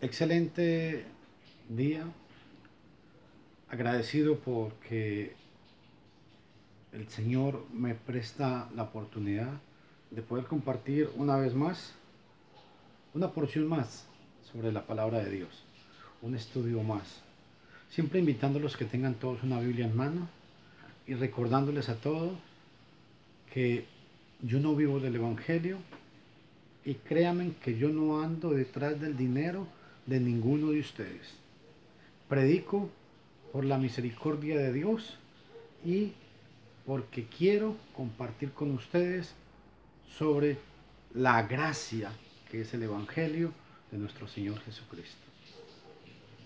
Excelente día, agradecido porque el Señor me presta la oportunidad de poder compartir una vez más, una porción más sobre la palabra de Dios, un estudio más. Siempre invitándolos que tengan todos una Biblia en mano y recordándoles a todos que yo no vivo del Evangelio y créanme que yo no ando detrás del dinero de ninguno de ustedes. Predico por la misericordia de Dios y porque quiero compartir con ustedes sobre la gracia que es el Evangelio de nuestro Señor Jesucristo.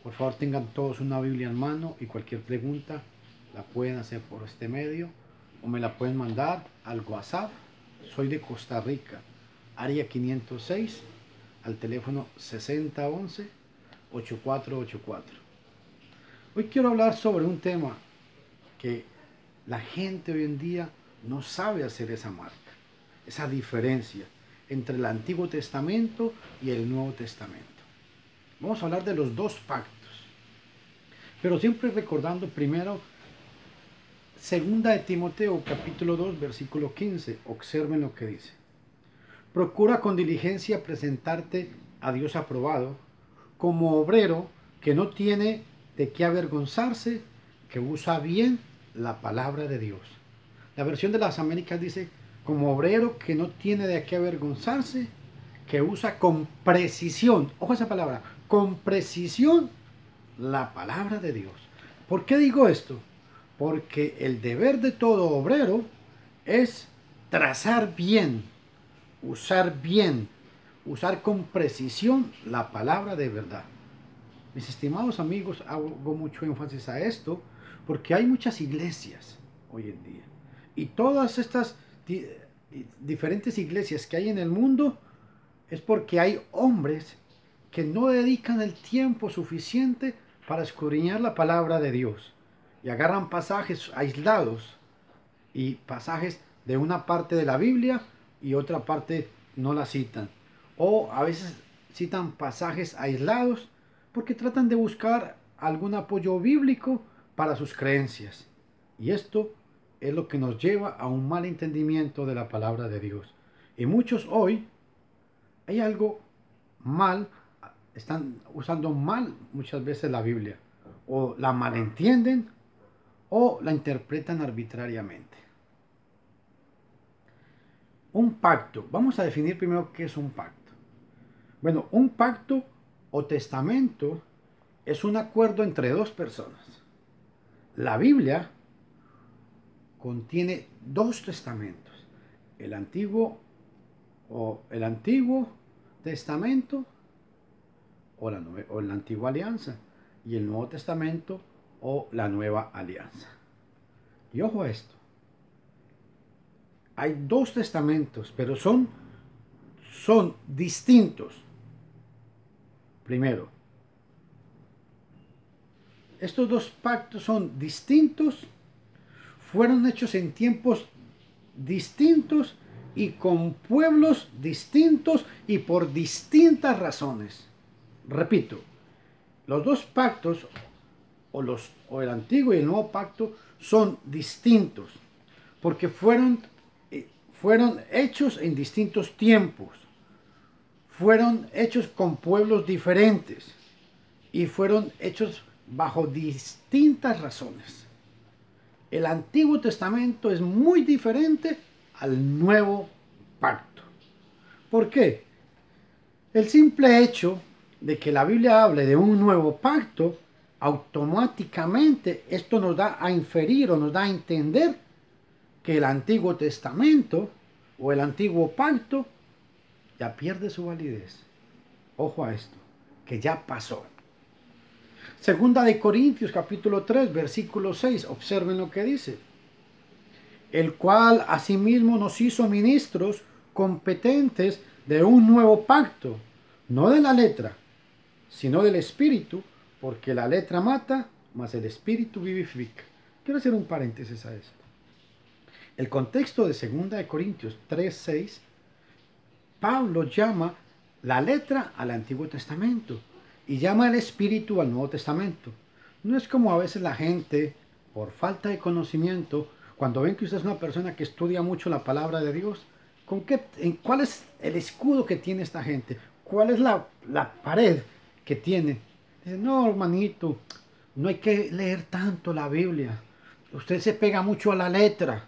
Por favor, tengan todos una Biblia en mano y cualquier pregunta la pueden hacer por este medio o me la pueden mandar al WhatsApp. Soy de Costa Rica, área 506, al teléfono 6011-8484. Hoy quiero hablar sobre un tema que la gente hoy en día no sabe hacer esa marca, esa diferencia entre el Antiguo Testamento y el Nuevo Testamento. Vamos a hablar de los dos pactos, pero siempre recordando primero Segunda de Timoteo capítulo 2 versículo 15. Observen lo que dice: procura con diligencia presentarte a Dios aprobado, como obrero que no tiene de qué avergonzarse, que usa bien la palabra de Dios. La versión de las Américas dice, como obrero que no tiene de qué avergonzarse, que usa con precisión, ojo esa palabra, con precisión la palabra de Dios. ¿Por qué digo esto? Porque el deber de todo obrero es trazar bien, usar con precisión la palabra de verdad. Mis estimados amigos, hago mucho énfasis a esto porque hay muchas iglesias hoy en día. Y todas estas diferentes iglesias que hay en el mundo es porque hay hombres que no dedican el tiempo suficiente para escudriñar la palabra de Dios. Y agarran pasajes aislados y pasajes de una parte de la Biblia y otra parte no la citan. O a veces citan pasajes aislados porque tratan de buscar algún apoyo bíblico para sus creencias. Y esto es lo que nos lleva a un mal entendimiento de la palabra de Dios. Y muchos hoy hay algo mal, están usando mal muchas veces la Biblia. O la malentienden o la interpretan arbitrariamente. Un pacto. Vamos a definir primero qué es un pacto. Bueno, un pacto o testamento es un acuerdo entre dos personas. La Biblia contiene dos testamentos. El Antiguo Testamento o la Antigua Alianza y el Nuevo Testamento o la Nueva Alianza. Y ojo a esto. Hay dos testamentos, pero son distintos. Primero, estos dos pactos son distintos, fueron hechos en tiempos distintos y con pueblos distintos y por distintas razones. Repito, los dos pactos, o el antiguo y el nuevo pacto, son distintos, porque fueron hechos en distintos tiempos, fueron hechos con pueblos diferentes y fueron hechos bajo distintas razones. El Antiguo Testamento es muy diferente al Nuevo Pacto. ¿Por qué? El simple hecho de que la Biblia hable de un nuevo pacto, automáticamente esto nos da a inferir o nos da a entender que el Antiguo Testamento o el Antiguo Pacto ya pierde su validez. Ojo a esto, que ya pasó. Segunda de Corintios capítulo 3 versículo 6, observen lo que dice: el cual asimismo nos hizo ministros competentes de un nuevo pacto, no de la letra, sino del espíritu, porque la letra mata, mas el espíritu vivifica. Quiero hacer un paréntesis a esto. El contexto de Segunda de Corintios 3, 6, Pablo llama la letra al Antiguo Testamento y llama el Espíritu al Nuevo Testamento. No es como a veces la gente, por falta de conocimiento, cuando ven que usted es una persona que estudia mucho la palabra de Dios, ¿cuál es el escudo que tiene esta gente? ¿Cuál es la pared que tiene? Dice, no, hermanito, no hay que leer tanto la Biblia. Usted se pega mucho a la letra.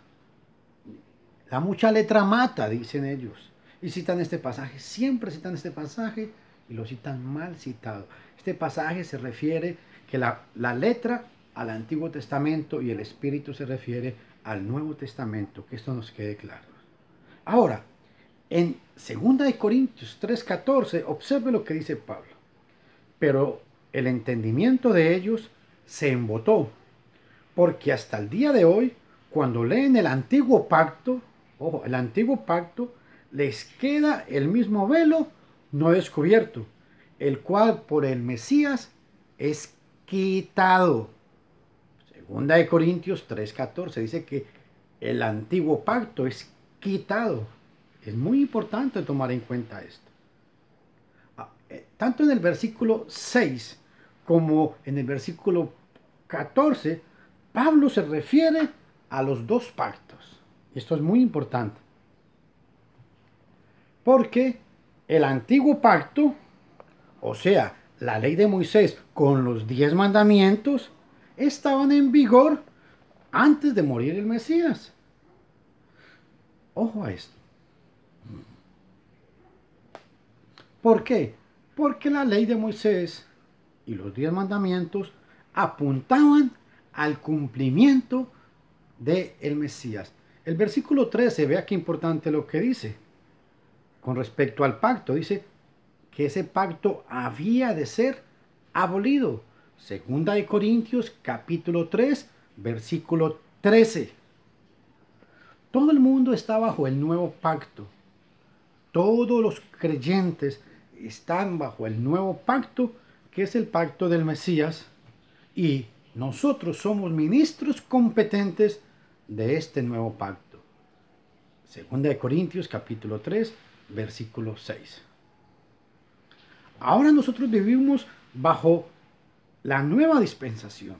La mucha letra mata, dicen ellos. Y citan este pasaje. Siempre citan este pasaje y lo citan mal citado. Este pasaje se refiere que la letra al Antiguo Testamento y el Espíritu se refiere al Nuevo Testamento. Que esto nos quede claro. Ahora, en 2 Corintios 3:14, observe lo que dice Pablo. Pero el entendimiento de ellos se embotó, porque hasta el día de hoy, cuando leen el antiguo pacto, ojo, el antiguo pacto, les queda el mismo velo no descubierto, el cual por el Mesías es quitado. 2 Corintios 3:14 dice que el antiguo pacto es quitado. Es muy importante tomar en cuenta esto. Tanto en el versículo 6 como en el versículo 14, Pablo se refiere a los dos pactos. Y esto es muy importante. Porque el antiguo pacto, o sea, la ley de Moisés con los 10 mandamientos, estaban en vigor antes de morir el Mesías. Ojo a esto. ¿Por qué? Porque la ley de Moisés y los 10 mandamientos apuntaban al cumplimiento del Mesías. El versículo 13, vea qué importante lo que dice. Con respecto al pacto, dice que ese pacto había de ser abolido. 2 Corintios capítulo 3, versículo 13. Todo el mundo está bajo el nuevo pacto. Todos los creyentes están bajo el nuevo pacto, que es el pacto del Mesías, y nosotros somos ministros competentes de este nuevo pacto. 2 Corintios capítulo 3, versículo 6. Ahora nosotros vivimos bajo la nueva dispensación.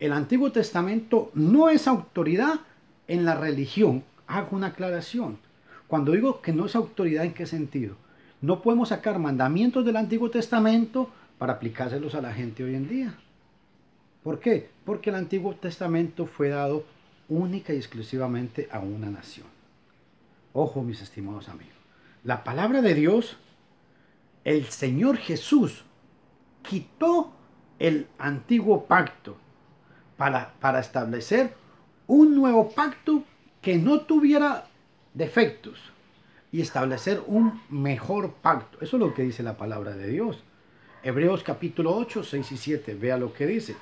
El Antiguo Testamento no es autoridad en la religión. Hago una aclaración. Cuando digo que no es autoridad, ¿en qué sentido? No podemos sacar mandamientos del Antiguo Testamento para aplicárselos a la gente hoy en día. ¿Por qué? Porque el Antiguo Testamento fue dado única y exclusivamente a una nación. Ojo, mis estimados amigos. La palabra de Dios, el Señor Jesús, quitó el antiguo pacto para establecer un nuevo pacto que no tuviera defectos y establecer un mejor pacto. Eso es lo que dice la palabra de Dios. Hebreos capítulo 8, 6 y 7. Vea lo que dice.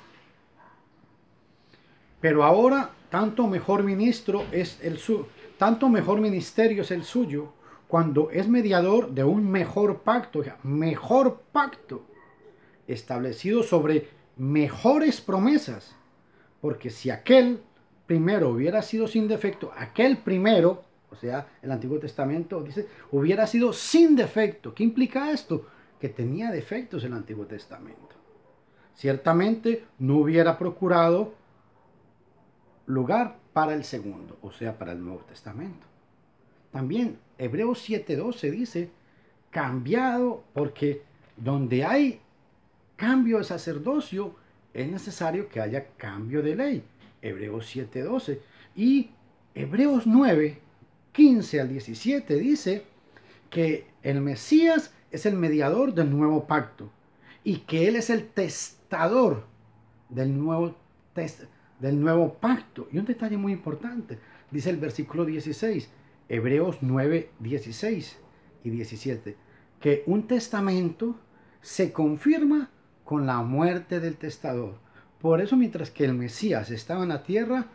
Pero ahora tanto mejor ministerio es el suyo cuando es mediador de un mejor pacto, establecido sobre mejores promesas. Porque si aquel primero hubiera sido sin defecto, aquel primero, o sea, el Antiguo Testamento dice, hubiera sido sin defecto. ¿Qué implica esto? Que tenía defectos el Antiguo Testamento. Ciertamente no hubiera procurado lugar para el segundo, o sea, para el Nuevo Testamento. También Hebreos 7:12 dice, cambiado, porque donde hay cambio de sacerdocio, es necesario que haya cambio de ley. Hebreos 7:12. Y Hebreos 9:15 al 17 dice que el Mesías es el mediador del nuevo pacto y que Él es el testador del nuevo pacto. Y un detalle muy importante, dice el versículo 16, Hebreos 9:16 y 17, que un testamento se confirma con la muerte del testador. Por eso, mientras que el Mesías estaba en la tierra,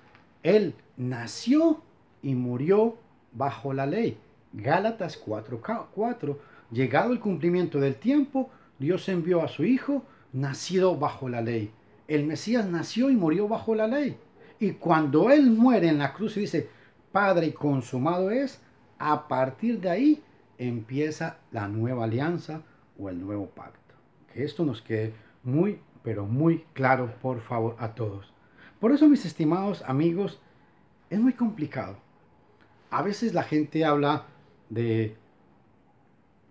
Él nació y murió bajo la ley. Gálatas 4:4. Llegado el cumplimiento del tiempo, Dios envió a su Hijo, nacido bajo la ley. El Mesías nació y murió bajo la ley. Y cuando Él muere en la cruz y dice, Padre, consumado es, a partir de ahí empieza la nueva alianza o el nuevo pacto. Que esto nos quede muy, pero muy claro, por favor, a todos. Por eso, mis estimados amigos, es muy complicado. A veces la gente habla de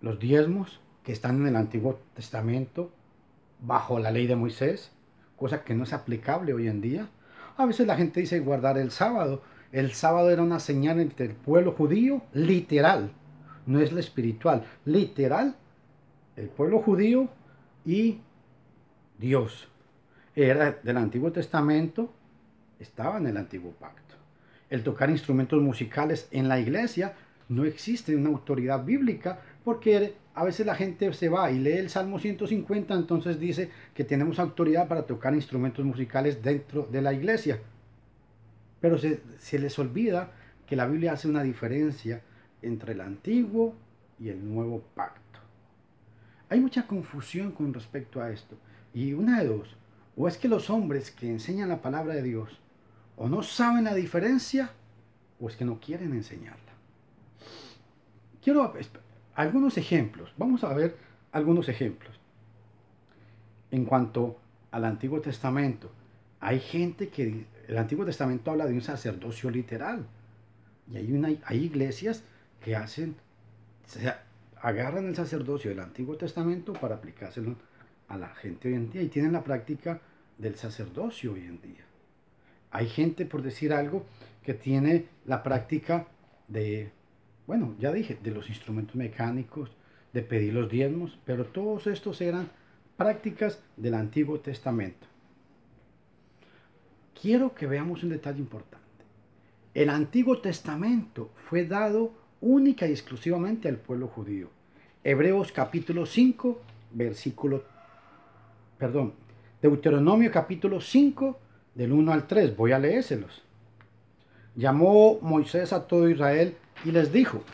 los diezmos que están en el Antiguo Testamento bajo la ley de Moisés, cosa que no es aplicable hoy en día. A veces la gente dice guardar el sábado. El sábado era una señal entre el pueblo judío, literal, no es la espiritual, literal, el pueblo judío y Dios. Era del Antiguo Testamento, estaba en el Antiguo Pacto. El tocar instrumentos musicales en la iglesia no existe una autoridad bíblica porque a veces la gente se va y lee el Salmo 150, entonces dice que tenemos autoridad para tocar instrumentos musicales dentro de la iglesia. Pero se les olvida que la Biblia hace una diferencia entre el antiguo y el nuevo pacto. Hay mucha confusión con respecto a esto. Y una de dos, o es que los hombres que enseñan la palabra de Dios o no saben la diferencia o es que no quieren enseñarla. Quiero algunos ejemplos. Vamos a ver algunos ejemplos. En cuanto al Antiguo Testamento, hay gente que el Antiguo Testamento habla de un sacerdocio literal. Y hay iglesias que agarran el sacerdocio del Antiguo Testamento para aplicárselo a la gente hoy en día y tienen la práctica del sacerdocio hoy en día. Hay gente, por decir algo, que tiene la práctica de, bueno, ya dije, de los instrumentos mecánicos, de pedir los diezmos, pero todos estos eran prácticas del Antiguo Testamento. Quiero que veamos un detalle importante. El Antiguo Testamento fue dado única y exclusivamente al pueblo judío. Hebreos capítulo 5, Deuteronomio capítulo 5, del 1 al 3. Voy a leérselos. Llamó Moisés a todo Israel y les dijo: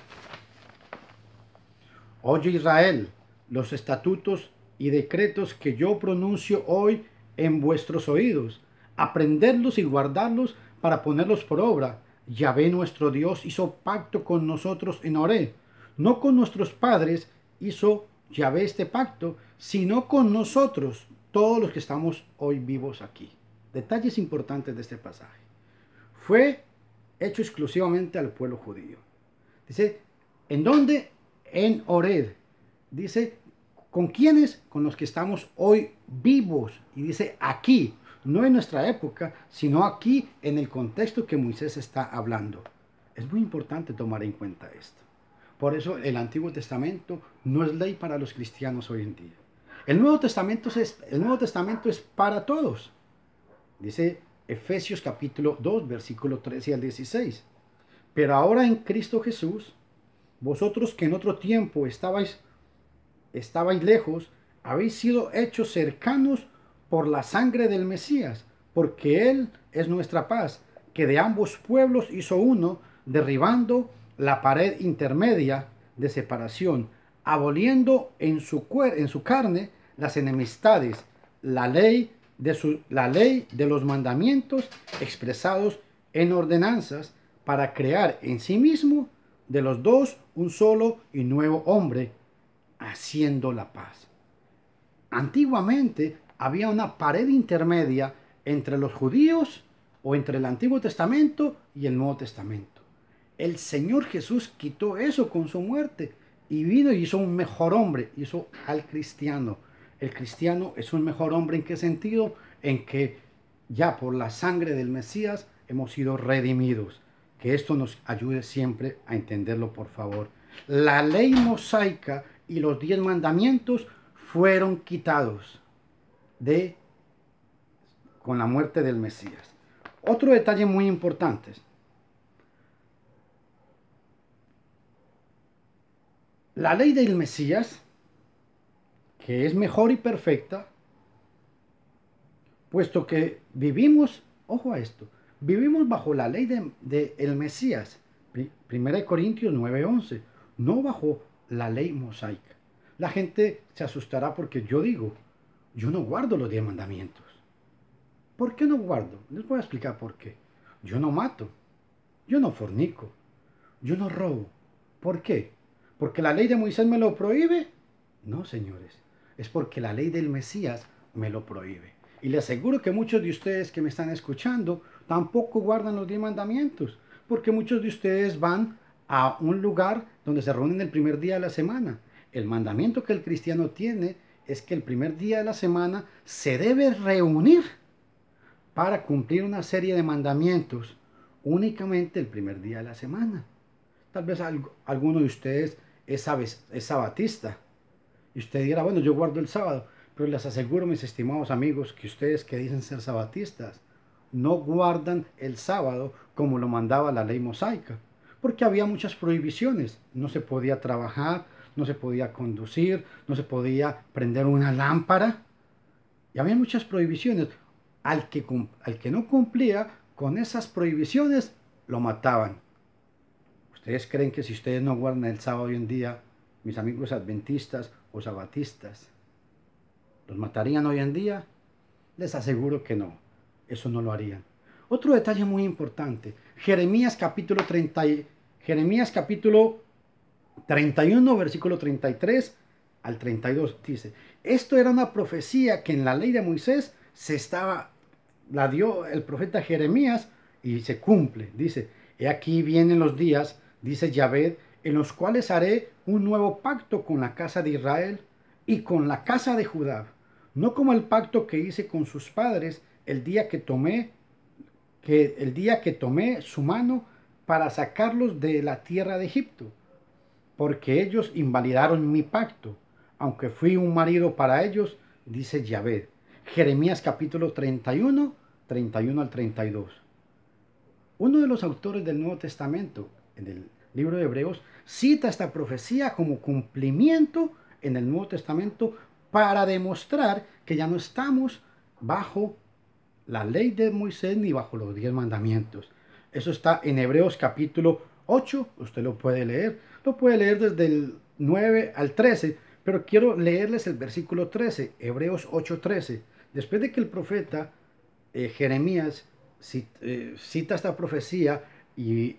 Oye Israel, los estatutos y decretos que yo pronuncio hoy en vuestros oídos, aprenderlos y guardarlos para ponerlos por obra. Yahvé nuestro Dios hizo pacto con nosotros en Horeb. No con nuestros padres hizo Yahvé este pacto, sino con nosotros, todos los que estamos hoy vivos aquí. Detalles importantes de este pasaje. Fue hecho exclusivamente al pueblo judío. Dice, ¿en dónde? En Horeb. Dice, ¿con quiénes? Con los que estamos hoy vivos. Y dice aquí, no en nuestra época, sino aquí en el contexto que Moisés está hablando. Es muy importante tomar en cuenta esto. Por eso el Antiguo Testamento no es ley para los cristianos hoy en día. El Nuevo Testamento es para todos. Dice Efesios capítulo 2, versículo 13 al 16. Pero ahora en Cristo Jesús, vosotros que en otro tiempo estabais lejos, habéis sido hechos cercanos por la sangre del Mesías, porque Él es nuestra paz, que de ambos pueblos hizo uno, derribando la pared intermedia de separación, aboliendo en su carne las enemistades, la ley de los mandamientos expresados en ordenanzas, para crear en sí mismo de los dos un solo y nuevo hombre, haciendo la paz. Antiguamente había una pared intermedia entre los judíos o entre el Antiguo Testamento y el Nuevo Testamento. El Señor Jesús quitó eso con su muerte y vino y hizo un mejor hombre, hizo al cristiano. El cristiano es un mejor hombre. ¿En qué sentido? En que ya por la sangre del Mesías hemos sido redimidos. Que esto nos ayude siempre a entenderlo, por favor. La ley mosaica y los 10 mandamientos fueron quitados con la muerte del Mesías. Otro detalle muy importante. La ley del Mesías, que es mejor y perfecta, puesto que vivimos, ojo a esto, vivimos bajo la ley del Mesías, 1 Corintios 9:11, no bajo la ley mosaica. La gente se asustará porque yo digo, yo no guardo los 10 mandamientos. ¿Por qué no guardo? Les voy a explicar por qué. Yo no mato, yo no fornico, yo no robo. ¿Por qué? ¿Porque la ley de Moisés me lo prohíbe? No, señores. es porque la ley del Mesías me lo prohíbe. Y le aseguro que muchos de ustedes que me están escuchando tampoco guardan los 10 mandamientos, porque muchos de ustedes van a un lugar donde se reúnen el primer día de la semana. El mandamiento que el cristiano tiene es que el primer día de la semana se debe reunir para cumplir una serie de mandamientos únicamente el primer día de la semana. Tal vez alguno de ustedes es sabatista y usted dirá, bueno, yo guardo el sábado, pero les aseguro, mis estimados amigos, que ustedes que dicen ser sabatistas no guardan el sábado como lo mandaba la ley mosaica, porque había muchas prohibiciones. No se podía trabajar, no se podía conducir, no se podía prender una lámpara, y había muchas prohibiciones. Al que no cumplía con esas prohibiciones, lo mataban. ¿Ustedes creen que si ustedes no guardan el sábado hoy en día, mis amigos adventistas o sabatistas, los matarían hoy en día? Les aseguro que no, eso no lo harían. Otro detalle muy importante, Jeremías capítulo 31, versículo 33 al 32 dice, esto era una profecía que en la ley de Moisés la dio el profeta Jeremías y se cumple. Dice, he aquí vienen los días, dice Yahvé, en los cuales haré un nuevo pacto con la casa de Israel y con la casa de Judá, no como el pacto que hice con sus padres el día que tomé su mano para sacarlos de la tierra de Egipto, porque ellos invalidaron mi pacto, aunque fui un marido para ellos, dice Yahvé. Jeremías capítulo 31 al 32. Uno de los autores del Nuevo Testamento, en el libro de Hebreos, cita esta profecía como cumplimiento en el Nuevo Testamento para demostrar que ya no estamos bajo la ley de Moisés ni bajo los 10 mandamientos. Eso está en Hebreos capítulo 8, usted lo puede leer desde el 9 al 13, pero quiero leerles el versículo 13, Hebreos 8:13. Después de que el profeta Jeremías cita esta profecía y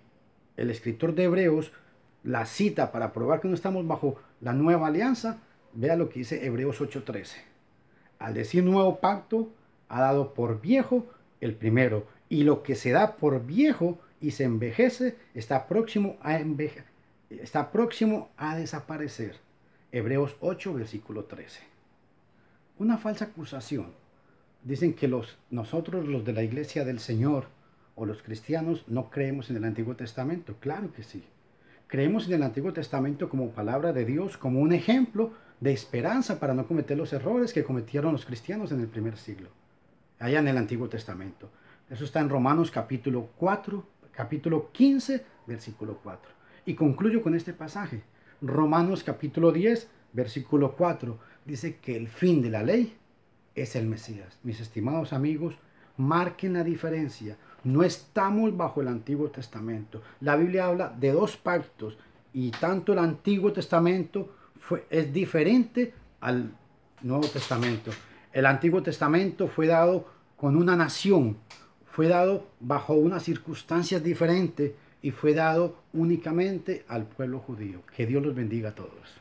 el escritor de Hebreos la cita para probar que no estamos bajo la nueva alianza, vea lo que dice Hebreos 8:13. Al decir nuevo pacto, ha dado por viejo el primero, y lo que se da por viejo y se envejece está próximo a desaparecer. Hebreos 8, versículo 13. Una falsa acusación. Dicen que nosotros los de la iglesia del Señor o los cristianos no creemos en el Antiguo Testamento. Claro que sí. Creemos en el Antiguo Testamento como palabra de Dios, como un ejemplo de esperanza para no cometer los errores que cometieron los cristianos en el primer siglo, allá en el Antiguo Testamento. Eso está en Romanos capítulo 15, versículo 4. Y concluyo con este pasaje. Romanos capítulo 10, versículo 4. Dice que el fin de la ley es el Mesías. Mis estimados amigos, marquen la diferencia. No estamos bajo el Antiguo Testamento. La Biblia habla de 2 pactos y tanto el Antiguo Testamento es diferente al Nuevo Testamento. El Antiguo Testamento fue dado con una nación, fue dado bajo unas circunstancias diferentes y fue dado únicamente al pueblo judío. Que Dios los bendiga a todos.